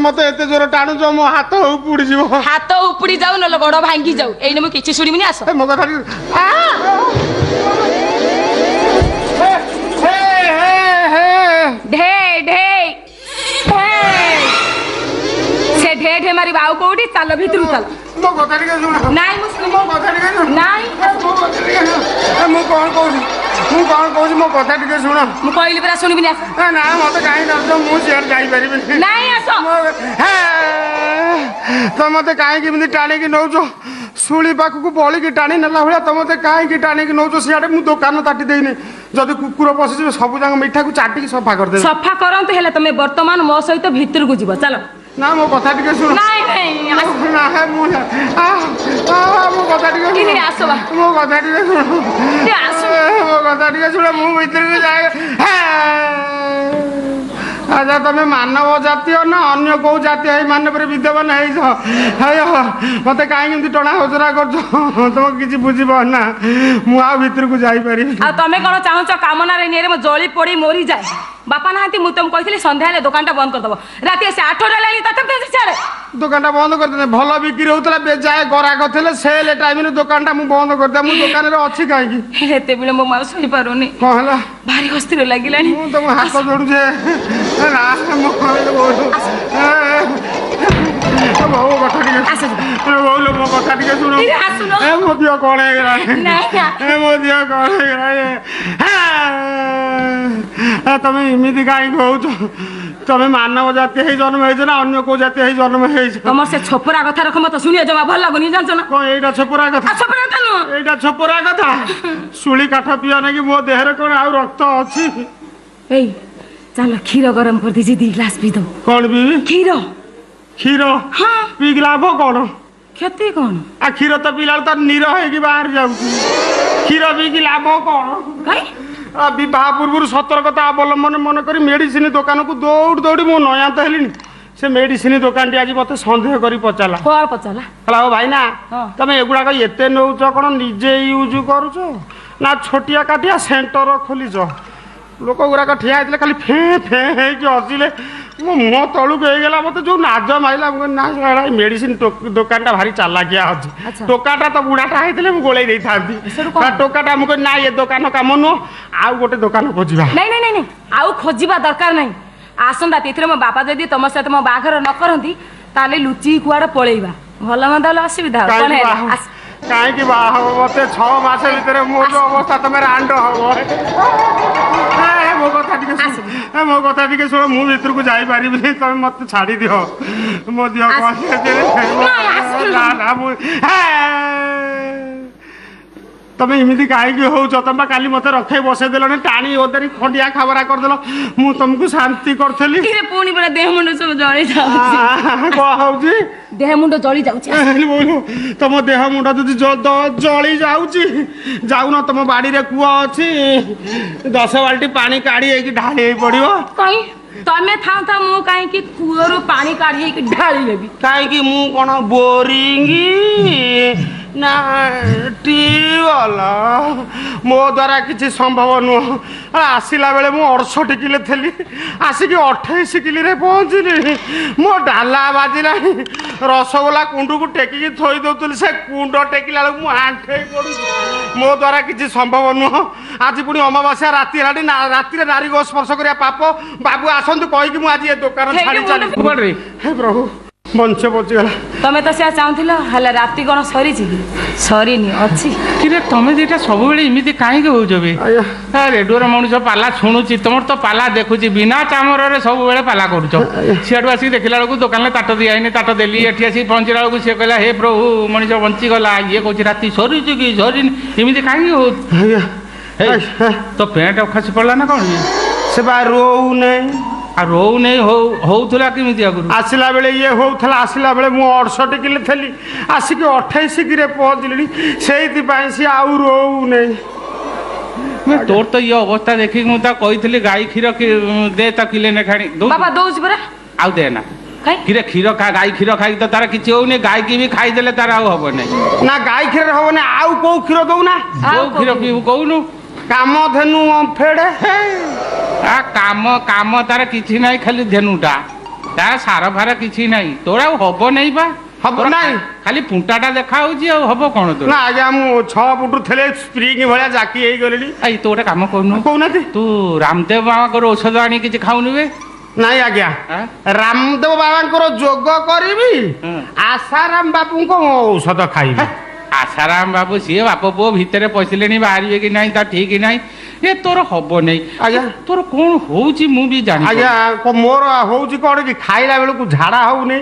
मत एते जोर टाणुच मो हाथ उपुड़ी जीव हाथ उपुड़ी जाऊ न गोड़ भांगी जाऊ एने मु किछि सुनिबिनी आस मो कथा ढे ढे से ढे ढे मारी बाऊ कोठी चल भितरु चल मो कथा टिके सुन नाइ मुस्लिम मो कथा टिके सुन नाइ मो कथा टिके मु कोन कहूँ मो कथा टिके सुन मु कहली परा सुनिबिनी आस ना मत कहीं दस मु सियार जाई परिबिनी नाइ आस तो मत कहीं किमिति टाणी की नौच सुली पाखक बड़ी की टाणी नेला भाया तो मत कहीं टाणी की नौच सियाडे मु दुकान ताटी देनी जदि कुकुर पशिजे सब जाक मिठा को चाटी सफा कर दे सफा करंत हेले तमे वर्तमान मो सहित भीतर को जीव चलो ना मो कथा टिके सुन नाइ नाइ ना है मो कथा टिके किनी आसबा मो कथा टिके सुन मो कथा टिके सुन मु भीतर के जाए अच्छा तुम मानव जातीय ना अन्य कौ जातीय मान पर विद्यमान है मत कहीं टणा हजरा कर तुम किसी बुझीप ना मुझे भीतर को जापर तमें कौन चाहूच कामना जली पड़ी मोरी जाए बापा ना मुझे तुम कही सन्ध्या दुकान बंद करदेव रात से 8 दुकान बंद कर भल बिक्री होता बेजाए ग्राहक थे सेल टाइम दुकान बंद करदे मुझे दुकान अच्छी कहीं मो माँ शुई पारुनी कौन है भारी अस्थिर लगे तुम हाथ जोड़ुचे मो कथा टे शुण मो दिह कौन मो दिह कौन तुम इमिति कहीं कौच तुम मानव जाति जन्म हो अन्य को जाति जन्म तुम से छोपरा कथा रख मत शुणी जमा भल लगुनि जान ना कौन एटा छोपरा कथा एटा छोपरा कथा सुली काठ पिया ना कि मो देहरे कौन आउ रक्त अच्छी चल क्षीर गरम कर दीजिए 2 गिलास पी दो कौन पी क्षीर क्षीर हाँ पी लाभ कौन क्षति कौन आ क्षीर तो पिला तो नीर हो बाहर जाऊँ क्षीर पी लाभ कौन विवाह पूर्व सतर्कता अवलंबन मन कर मेडिसिन दुकान को दौड़ दौड़ी मु नयांत हेली से मेडिसिन दुकान टी आज मत सन्देह कर पचारा कहला हो भाई ना तुम एगुड़ाक एत नौ कौन निजे यूज करुच ना छोटिया काटिया सेंटर खोलीच लोक गुराक ठिया होते खाली फे फे हसिले मो मुह तलुक होगा मत जो नाज मारा ना मेडिसिन दुकान भारी चालाकिया अच्छी टोकाटा तो बुढ़ाटा होते गोल था टोकाटा मुझे ना ये दुकान कम नुह आउ गोटे दुकान खोजा नहीं आउ खोजा दरकार नहीं आसंता तिथि मो बापा जदि तुम सहित मो बाघर न करती ताले लुचि कुआड़े पलैबा भल मंद असुविधा कहीं बाहर मत 6 मास भर मो जो अवस्था तुम रांड हम मो कथा टे शुण मु भीतर को जापर तुम मत छाड़ी दिह मो दिह तुम इमिति कहीं हो तुम काली मत रखे बसई देल टाणी ओदारी खंडिया खबरा करदेल मु तुमको शांति करी पुणी पूरा देह मुंड सब जली देह मुंड जली तुम देह मुंड जली जाऊन तुम बाड़ी रे कूआ अच्छी 10 बाल्टी पानी काढ़ी ढाली पड़ो कहीं तमें था मु कहीं कूअर पानी काढ़ी ढाली लेबी कहीं मु कौन बोरिंग ना ट्यूबवेल मो द्वारा किसी संभव नुह आसला बेले मु 68 किलो थी आसिक 28 किलो पहुँचली मो डाला बाजिला रसगोला कुंड को टेकिकी थोई दौली से कुंड टेकिला बेलू मु आंठे पड़ू मो द्वारा किसी संभव नुह आज पुणी अमावास्या राति राति नारी को स्पर्श करिया पाप बाबू आसतु कहीकि मुझे आज ये दुकान छाड़ी चली हे प्रभु मंच बचीगला तमें तो से चाहूल राति कौन सरी सरीनी अच्छी कि तुम दीटा सब इमिति कहीं होबे रेडियो मनुष्य पाला शुणुची तुम तो पाला देखुची बिना चामर सब पाला करुच सीआडू आसिक देखला बेलू दुकान में ताट दिखाई ताट देली एटी आसिक पहुँचला बेलू सी कहला हे प्रभु मनुष्य बंचीगला ये कौन राति सरीची कि सरीनी इमिति कहीं हो तो पेट खसी पड़ा ना कौन से रोऊ नहीं रोऊ नहीं होउथला किमिति आगुरु आसला बेले ये होउथला आसला बेले मु 68 किलो थली आसिक 28 किलो पहुँचली से आउ रोऊ नहीं तोर तो ये अवस्था देखी मुझे कही गाई क्षीर दे तो किले ने खाणी बाबा दौच परा आउ देना किरे क्षीर खा गाई क्षीर खाई तो तार किसी होनी गाई की भी खाईदे तार आउ हम ना गाई क्षीर हम आउ कौ क्षीर दौना क्षीर पीबू कहूनु काम धेनु फेड़े काम काम तार किसी ना खाली धेनुटा ତା ସାର ଫାର କିଛି ନାହିଁ ତୋର ଆଉ ହବ ନାହିଁ ବା ହବ ନାହିଁ ଖାଲି ପୁଣ୍ଟାଟା ଦେଖା ହଉଛି ଆଉ ହବ କଣ ତୋର ନା ଆଜ୍ଞା ମୁଁ 6 ଫୁଟ ଥିଲେ ସ୍ପ୍ରିଙ୍ଗ ଭଳିଆ ଜାକି ହେଇଗଲିଣି ଏଇ ତୁ ଗୋଟେ କାମ କରୁନୁ କହୁନାହାନ୍ତି ତୁ ରାମଦେବ ବାବାଙ୍କର ଔଷଧ ଆଣି କିଛି ଖାଉନୁ ବେ ନାଇଁ ଆଜ୍ଞା ରାମଦେବ ବାବାଙ୍କର ଯୋଗ କରିବି ଆଶାରାମ ବାବୁଙ୍କ ଔଷଧ ଖାଇବି ଆଶାରାମ ବାବୁ ସିଏ ବାପ ପୁଅ ଭିତରେ ପଶିଲେଣି ବାହାରିବେ କି ନାହିଁ ତା ଠିକ ନାହିଁ ଏ ତୋର ହବ ନାହିଁ ଆଜ୍ଞା ତୋର କଣ ହଉଛି ମୁଁ ବି ଜାଣି ଆଜ୍ଞା ମୋର ହଉଛି କଣ କି ଖାଇଲା ବେଳକୁ ଝାଡା ହଉନି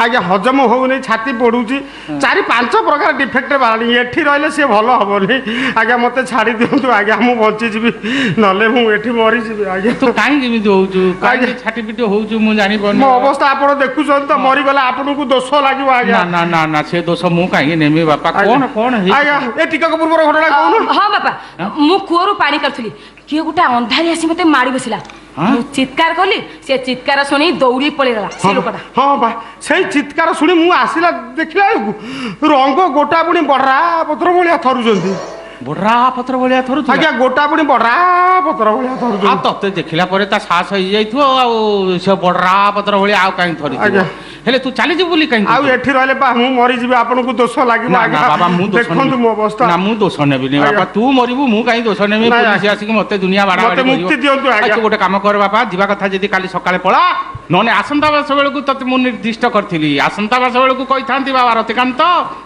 ଆଜ୍ଞା ହଜମ ହଉନି ଛାତି ପଡୁଛି 4-5 ପ୍ରକାର ଡିଫେକ୍ଟ ବାହାରିନି ଏଠି ରହିଲେ ସିଏ ଭଲ ହବନି ଆଜ୍ଞା ମତେ ଛାଡି ଦିଅନ୍ତୁ ଆଜ୍ଞା ମୁଁ ବଞ୍ଚିଯିବି ନହେଲେ ମୁଁ ଏଠି ମରିଯିବି ଆଜ୍ଞା ତୁ କାହିଁକି ଏମିତି ହଉଛୁ କାହିଁକି ଛାଟି ପିଟି ହଉଛୁ ମୁଁ ଜାଣିପାରୁନି ମୋ ଅବସ୍ଥା ଆପଣ ଦେଖୁଛନ୍ତି ତ ମରିଗଲେ ଆପଣଙ୍କୁ ଦୋଷ ଲାଗିବ ଆଜ୍ଞା ନା ନା ନା ସେ ଦୋଷ ମୁଁ କାହିଁକି ନେମି ବାପା କଣ କଣ ଆଜ୍ଞା ଏ ଟିକକ ପୂର୍ବର ଘଟଣା କହୁନ ହଁ ବାପା ମୁଁ କୂଅରୁ ପାଣି କାଢୁଥିଲି କିଏ ଗୋଟେ ଅନ୍ଧାରି ଆସି ମତେ ମାଡ଼ି ବସିଲା ମୁଁ ଚିତ୍କାର କଲି ସେ ଚିତ୍କାର ଶୁଣି ଦୌଡ଼ି ପଳେଇଗଲା ସେ ଲୋକଟା ହଁ ବା ସେଇ ଚିତ୍କାର ଶୁଣି ମୁଁ ଆସିଲା ଦେଖିଲା ବେଳକୁ ରଙ୍ଗ ଗୋଟା ପୁଣି ବଢା ପତ୍ର ଭଳିଆ ଥରୁଛନ୍ତି ବଡରା ପତ୍ର ଭଳିଆ ଥରୁଛୁ ଆଜ୍ଞା ଗୋଟା ପୁଣି ବଢା ପତ୍ର ଭଳିଆ ଥରୁଛନ୍ତି ତତେ ଦେଖିଲା ପରେ ତା ସାହସ ହେଇଯାଇଥିବ ଆଉ ସେ ବଡରା ପତ୍ର ଭଳିଆ ଆଉ କାହିଁ ଥରିଥିବ ହେଲେ ତୁ ଚାଲିଯିବୁ ବୋଲି କାହିଁ ଆଉ ଏଠି ରହିଲେ ବା ମୁଁ ମରିଯିବି ଆପଣଙ୍କୁ ଦୋଷ ଲାଗିବ ଆଜ୍ଞା ବାବା ମୁଁ ଦେଖନ୍ତୁ ମୋ ଅବସ୍ଥା ନା ମୁଁ ଦୋଷ ନେବିନି ବାପା ତୁ ମରିବୁ ମୁଁ କାହିଁ ଦୋଷ ନେବି ପୁଲିସ ଆସିକି ମତେ ଦୁନିଆ ବାଡା ମତେ ମୁକ୍ତି ଦିଅନ୍ତୁ ଆଜ୍ଞା ତୁ ଗୋଟେ କାମ କର ବାପା ଯିବା କଥା ଯଦି କାଲି ସକାଳେ ପଳା ନହେଲେ ଆସନ୍ତା ବର୍ଷ ବେଳକୁ ତତେ ମୁଁ ନିର୍ଦ୍ଦିଷ୍ଟ କରିଥିଲି ଆସନ୍ତା ବର୍ଷ ବେଳକୁ କହିଥାନ୍ତି ବାବା ରତିକାନ୍ତ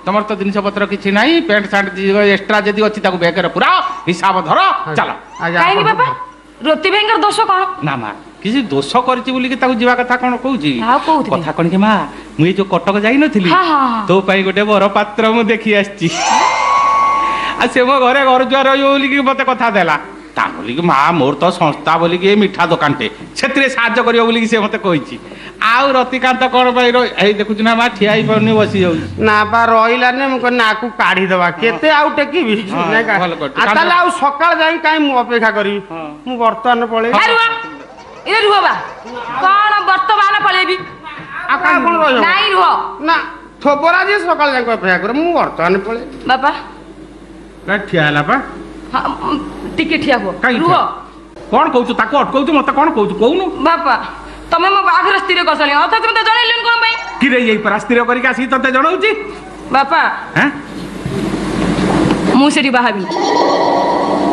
ତମର ତ ଜିନିଷ ପତ୍ର କିଛି ନାହିଁ ପ୍ୟାଣ୍ଟ ସାର୍ଟ ଏକ୍ସଟ୍ରା ଯଦି ଅଛି ତାକୁ ବ୍ୟାଗରେ ପୁରା ହିସାବ ଧର ଚାଲ କାହିଁକି ବାପା ରତି ଭାଇଙ୍କର ଦୋଷ କଣ ନା ମା କିଛି ଦୋଷ କରିଛି ବୋଲିକି ତାକୁ ଯିବା କଥା କଣ କହୁଛି କଥା କଣ କି ମା ମୁଁ ଏଇ ଯୋଉ କଟକ ଯାଇନଥିଲି ତୋ ପାଇଁ ଗୋଟେ ବର ପାତ୍ର ମୁଁ ଦେଖି ଆସିଛି ଆଉ ସେ ମୋ ଘରେ ଘର ଦ୍ୱାର ରହିବ ବୋଲିକି ମତେ କଥା ଦେଲା ତା ବୋଲିକି ମା ମୋର ତ ସଂସ୍ଥା ବୋଲିକି ମିଠା ଦୋକାନଟେ ସେଥିରେ ସାହାଯ୍ୟ କରିବ ବୋଲିକି ସେ ମତେ କହିଛି ଆଉ ରତିକାନ୍ତ କଣ ପାଇଁ ଏଇ ଦେଖୁଛୁ ନା ମା ଠିଆ ହେଇପାରୁନି ବସି ଯାଉଛି ନା ବା ରହିଲାନି ମୁଁ କହିଲି ନାକୁ କାଢିଦବା କେତେ ଆଉ ଟେକିବି ତାହେଲେ ଆଉ ସକାଳ ଯାଇ କାହିଁ ମୁଁ ଅପେକ୍ଷା କରିବି ମୁଁ ବର୍ତ୍ତମାନ ପଳେଇବି ରୁହ ବା କଣ ବର୍ତ୍ତମାନ ପଳେଇବି ନାଇଁ ରୁହ ନା ଥୋବରା ଯେ ସକାଳ ଯାଇ ଅପେକ୍ଷା କର ମୁଁ ବର୍ତ୍ତମାନ ପଳେଇବି ବାପା ଠିଆ ହେଲା ପା ଟିକେ ଠିଆ ହୁଅ ରୁହ କଣ କହୁଛୁ ତାକୁ ଅଟକଉଛୁ ମତେ କଣ କହୁଛୁ କହୁନୁ ବାପା ତମେ ମୋ ବାହାଘର ସ୍ଥିର କରିସାରିଲ ଅଥଚ ମତେ ଜଣେଇଲେନି କଣ ପାଇଁ କିରେ ଏଇ ପରା ସ୍ଥିର କରିକି ଆସିକି ତତେ ଜଣଉଛି ବାପା ମୁଁ ସେଠି ବାହାବି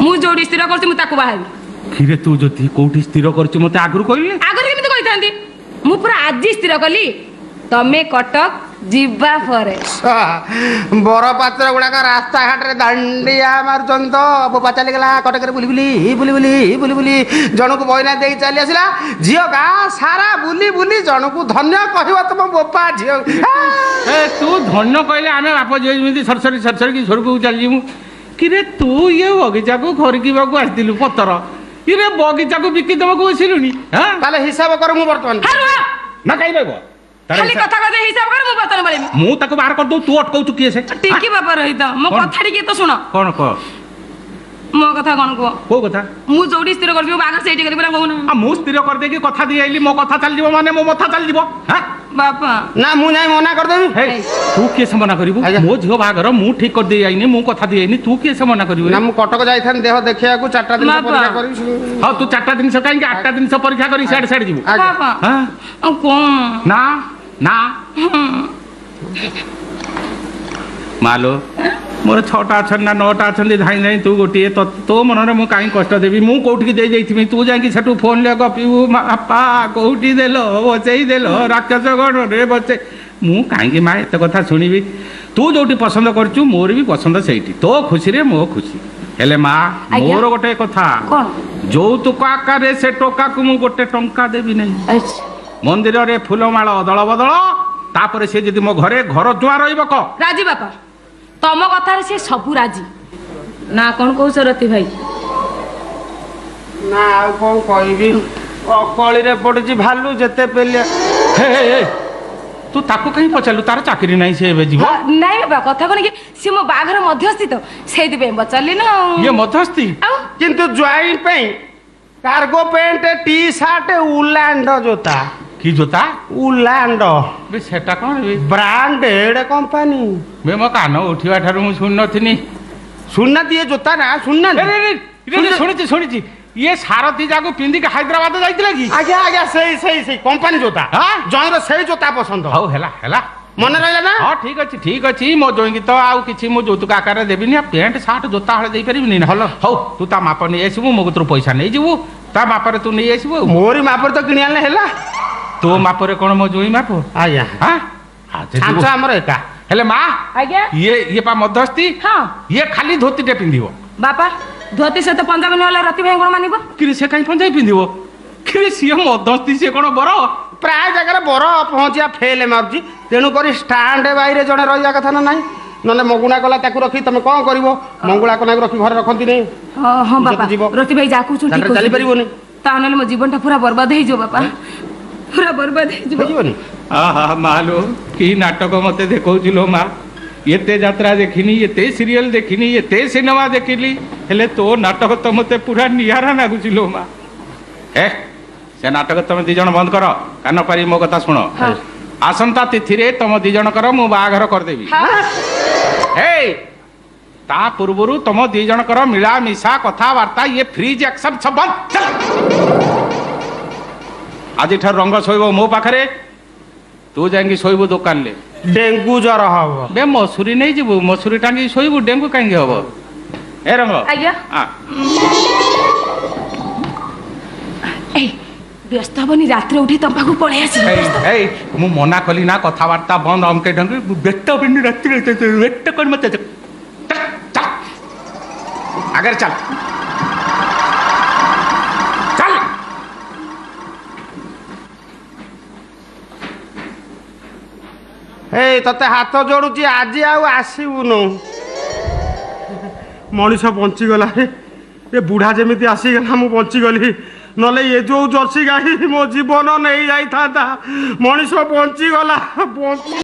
ମୁଁ ଯୋଉଠି ସ୍ଥିର କରୁଛି ମୁଁ ତାକୁ ବାହାବି କିରେ ତୁ ଯଦି କୋଉଠି ସ୍ଥିର କରିଛୁ ମତେ ଆଗରୁ କହିଲି ଆଗରୁ କେମିତି କହିଥାନ୍ତି ମୁଁ ପୁରା ଆଜି ସ୍ଥିର କଲି ତମେ କଟକ ଯିବା ପରେ ବରପାତ୍ର ଗୁଡାକ ରାସ୍ତାଘାଟରେ ଦାଣ୍ଡିଆ ମାରୁଛନ୍ତି ତ ବୋପା ଚାଲିଗଲା କଟକରେ ବୁଲି ବୁଲି ବୁଲି ବୁଲି ବୁଲି ବୁଲି ଜଣକୁ ବଇନା ଦେଇ ଚାଲି ଆସିଲା ଝିଅ ଗାଁ ସାରା ବୁଲି ବୁଲି ଜଣକୁ ଧନ୍ୟ କହିବ ତମ ବୋପା ଝିଅ ତୁ ଧନ୍ୟ କହିଲେ ଆମେ ବାପ ଝିଅ ଯେମିତି ସରସରି ସରସରି ଝରକୁ ଚାଲିଯିବୁ କିରେ ତୁ ଇଏ ବଗିଚାକୁ ଖରିକିବାକୁ ଆସିଥିଲୁ ପତର ଇରେ ବଗିଚାକୁ ବିକି ଦେବାକୁ ବସିଲୁଣି ତାହେଲେ ହିସାବ କର ମୁଁ ବର୍ତ୍ତମାନ ନା କାହିଁ ରହିବ ଖାଲି କଥା କଥା ହିସାବ କର ମୁଁ ବର୍ତ୍ତମାନ ପଳେଇବି ମୁଁ ତାକୁ ବାହାର କରିଦଉ ତୁ ଅଟକଉଛୁ କିଏ ସେ ଟିକେ ବାପା ରହିତ ମୋ କଥା ଟିକେ ତ ଶୁଣ କଣ କହ ମୋ କଥା କଣ କୁହ କୋଉ କଥା ମୁଁ ଯୋଉଠି ସ୍ଥିର କରିବି ବାଘ ସେଇଠି କରିବି କହୁନ ମୁଁ ସ୍ଥିର କରିଦେଇକି କଥା ଦେଇ ଆଇଲି ମୋ କଥା ଚାଲିଯିବ ମାନେ ମୋ ମଥା ଚାଲିଯିବ ବାପା ନା ମୁଁ ଯାଇ ମନା କରିଦେବି ତୁ କିଏ ସେ ମନା କରିବୁ ମୋ ଝିଅ ବାହାଘର ମୁଁ ଠିକ କରିଦେଇ ଆଇନି ମୁଁ କଥା ଦେଇ ଆଇନି ତୁ କିଏ ସେ ମନା କରିବୁ ନା ମୁଁ କଟକ ଯାଇଥାନ୍ତି ଦେହ ଦେଖିବାକୁ 4ଟା ଜିନିଷ ପରୀକ୍ଷା କରିବି ହଁ ତୁ 4ଟା ଜିନିଷ କାହିଁକି 8ଟା ଜିନିଷ ପରୀକ୍ଷା କରି ସିଆଡେ ସିଆଡେ ଯିବୁ କଣ ନା ନା ମାଲୋ ମୋର 6ଟା ଅଛନ୍ତି ନା 9ଟା ଅଛନ୍ତି ଧାଇଁ ଧାଇଁ ତୁ ଗୋଟିଏ ତୋ ମନରେ ମୁଁ କାହିଁ କଷ୍ଟ ଦେବି ମୁଁ କୋଉଠିକି ଦେଇ ଯାଇଥିବି ତୁ ଯାଇକି ସେଠୁ ଫୋନରେ ଗପିବୁ ବାପା କୋଉଠି ଦେଲ ବସେଇ ଦେଲ ରାକ୍ଷସ ଗଣରେ ବସେଇ ମୁଁ କାହିଁକି ମା ଏତେ କଥା ଶୁଣିବି ତୁ ଯୋଉଠି ପସନ୍ଦ କରୁଛୁ ମୋର ବି ପସନ୍ଦ ସେଇଠି ତୋ ଖୁସିରେ ମୋ ଖୁସି ହେଲେ ମା ମୋର ଗୋଟେ କଥା ଯୌତୁକ ଆକାରରେ ସେ ଟୋକାକୁ ମୁଁ ଗୋଟେ ଟଙ୍କା ଦେବି ନାହିଁ ମନ୍ଦିରରେ ଫୁଲମାଳ ଅଦଳ ବଦଳ ତାପରେ ସେ ଯଦି ମୋ ଘରେ ଘର ଦୁଆର ରହିବ କ ରାଜି ବାପା ତମ କଥାରେ ସେ ସବୁ ରାଜି ନା କଣ କହୁଛ ରତି ଭାଇ ନା ଆଉ କଣ କହିବି ଅକଳିରେ ପଡିଛି ଭାଲୁ ଯେତେ ପେଲିଆ ତୁ ତାକୁ କାହିଁ ପଚାରିଲୁ ତାର ଚାକିରି ନାହିଁ ସେ ଏବେ ଯିବ ନାଇଁ ବାପା କଥା କଣ କି ସେ ମୋ ବାହାଘର ମଧ୍ୟସ୍ଥି ତ ସେଇଥିପାଇଁ ପଚାରିଲି ନା ଇଏ ମଧ୍ୟସ୍ଥି କିନ୍ତୁ ଜ୍ୱାଇଁ ପାଇଁ କାର୍ଗୋ ପ୍ୟାଣ୍ଟ ଟି ସାର୍ଟ ଉଲାଣ୍ଡ ଜୋତା କି ଜୋତା ଉଲାଣ୍ଡ ସେଟା କଣ ବ୍ରାଣ୍ଡେଡ କମ୍ପାନୀ ବେ ମୋ କାନ ଉଠିବା ଠାରୁ ମୁଁ ଶୁଣି ନଥିନି ଶୁଣିନାହାନ୍ତି ଏ ଜୋତା ନା ଶୁଣିନାହାନ୍ତି ଶୁଣିଛି ଶୁଣିଛି ये सारथी जाको पिंधिक हैदराबाद जाइतिला कि आज्ञा आज्ञा सेई कंपानी जोता हाँ? जईर सेई जोता पसंद हौ हेला हेला मन रहिला ना हाँ ठीक अच्छी मो जोई तो आउ किछि मो যৌতুক आकार देबिनी पैंट सार्ट जोता हले देई परिबिनी हलो हौ तू ता माप नै आसीबू मो कतरो पैसा नै जीवू ता मापरे तू नै आसीबू मोरी मापर तो किनि आनले हेला तो मापरे कोन मो जोई माप आज्ञा हां छांचा हमर एका हेले मां आज्ञा ये पा मध्यस्थी हाँ ये खाली धोती टे पिंधिबो बापा धोती से तो पंजाबी नहले रति भाई कोन मानिबो कि से काई पंजाबी पिंधिबो कि से मध्यस्थी से कोन बर प्राय जगह बर पहुंचिया फेल मारुची तेणु करी स्टांड बाहर जड़े रहा कथा ना ना नने मगुणा कला ताकू रखी तुम कौन कर मंगुला कला रखी घर रखती नहीं हाँ बापा रति भाई जाकू चली पारिबोनी ताहले मो जीवनटा पूरा बर्बाद हो जो बापा पूरा बर्बाद हो बुझिबोनी आहा मालो कि नाटक मते देखौजिलो मा एते यात्रा देखिनी एते सीरियल देखिनी एते सिनेमा देखिली हेले तो नाटक तो मते पूरा नियारा लागुजिलो मा ए से नाटक तुम दी जण बंद कर कान पारी मो कथा सुनो आसंता तिथि रे तुम दी जण कर मु बाघर कर देबी हे ता पूर्वरु तुम दी जण कर मिला मिसा कथा वार्ता ये फ्रीज एक्सेप्ट सब बंद चल आज ठार रंग सोइबो मो पाखरे तू जाएंगी सोइबो दुकान ले डेंगू जर हम बे मसूरी नहीं जीवु मसूरी टांगी सोइबु डेंगू कांगे हबो ए रंग आज्ञा हां ए व्यस्त हबनी रात्रि उठी तम पाखु पळे आसी ए मु मना कली ना कथा वार्ता बंद हमके ढंग व्यस्त हबनी रात्रि वेट कर मत चल चल अगर चल चल ए तते हाथ जोड़ुची आज आसबुन मनीष बंचीगला ये बुढ़ा जमी आसीगला मु बंचीगली नले ये जो जर्सी गाई मो जीवन नहीं जाता मनीष बंचीगला